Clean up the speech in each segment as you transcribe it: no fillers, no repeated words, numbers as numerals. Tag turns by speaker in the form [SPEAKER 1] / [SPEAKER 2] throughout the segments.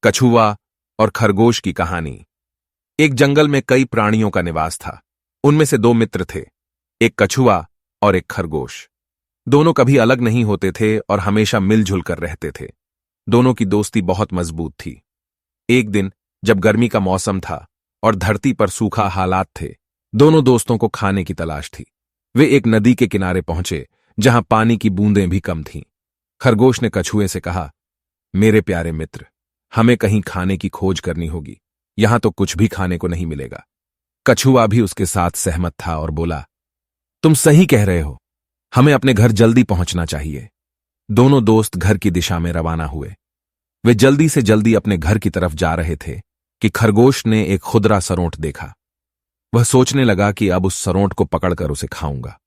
[SPEAKER 1] कछुआ और खरगोश की कहानी। एक जंगल में कई प्राणियों का निवास था। उनमें से दो मित्र थे, एक कछुआ और एक खरगोश। दोनों कभी अलग नहीं होते थे और हमेशा मिलजुल कर रहते थे। दोनों की दोस्ती बहुत मजबूत थी। एक दिन जब गर्मी का मौसम था और धरती पर सूखा हालात थे, दोनों दोस्तों को खाने की तलाश थी। वे एक नदी के किनारे पहुंचे जहां पानी की बूंदें भी कम थीं। खरगोश ने कछुए से कहा, मेरे प्यारे मित्र, हमें कहीं खाने की खोज करनी होगी। यहां तो कुछ भी खाने को नहीं मिलेगा। कछुआ भी उसके साथ सहमत था और बोला, तुम सही कह रहे हो, हमें अपने घर जल्दी पहुंचना चाहिए। दोनों दोस्त घर की दिशा में रवाना हुए। वे जल्दी से जल्दी अपने घर की तरफ जा रहे थे कि खरगोश ने एक खुदरा सरोंठ देखा। वह सोचने लगा कि अब उस सरोंठ को पकड़कर उसे खाऊंगा।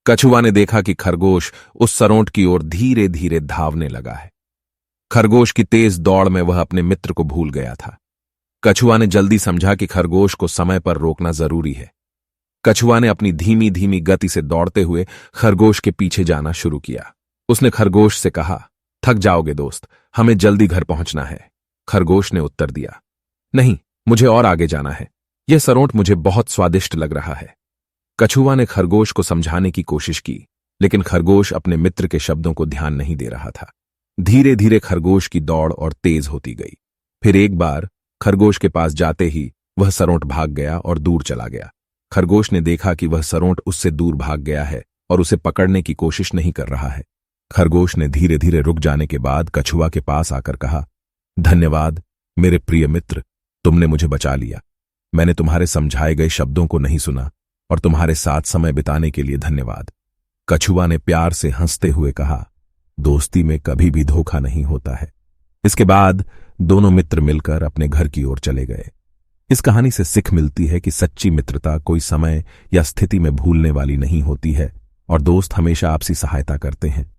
[SPEAKER 1] कछुआ ने देखा कि खरगोश उस सरोंठ की ओर धीरे धीरे धावने लगा है। खरगोश की तेज दौड़ में वह अपने मित्र को भूल गया था। कछुआ ने जल्दी समझा कि खरगोश को समय पर रोकना जरूरी है। कछुआ ने अपनी धीमी धीमी गति से दौड़ते हुए खरगोश के पीछे जाना शुरू किया। उसने खरगोश से कहा, थक जाओगे दोस्त, हमें जल्दी घर पहुंचना है। खरगोश ने उत्तर दिया, नहीं, मुझे और आगे जाना है। यह सरोंठ मुझे बहुत स्वादिष्ट लग रहा है। कछुआ ने खरगोश को समझाने की कोशिश की, लेकिन खरगोश अपने मित्र के शब्दों को ध्यान नहीं दे रहा था। धीरे धीरे खरगोश की दौड़ और तेज होती गई। फिर एक बार खरगोश के पास जाते ही वह सरोंठ भाग गया और दूर चला गया। खरगोश ने देखा कि वह सरोंठ उससे दूर भाग गया है और उसे पकड़ने की कोशिश नहीं कर रहा है। खरगोश ने धीरे धीरे रुक जाने के बाद कछुआ के पास आकर कहा, धन्यवाद मेरे प्रिय मित्र, तुमने मुझे बचा लिया। मैंने तुम्हारे समझाए गए शब्दों को नहीं सुना और तुम्हारे साथ समय बिताने के लिए धन्यवाद। कछुआ ने प्यार से हंसते हुए कहा, दोस्ती में कभी भी धोखा नहीं होता है। इसके बाद दोनों मित्र मिलकर अपने घर की ओर चले गए। इस कहानी से सीख मिलती है कि सच्ची मित्रता कोई समय या स्थिति में भूलने वाली नहीं होती है और दोस्त हमेशा आपसी सहायता करते हैं।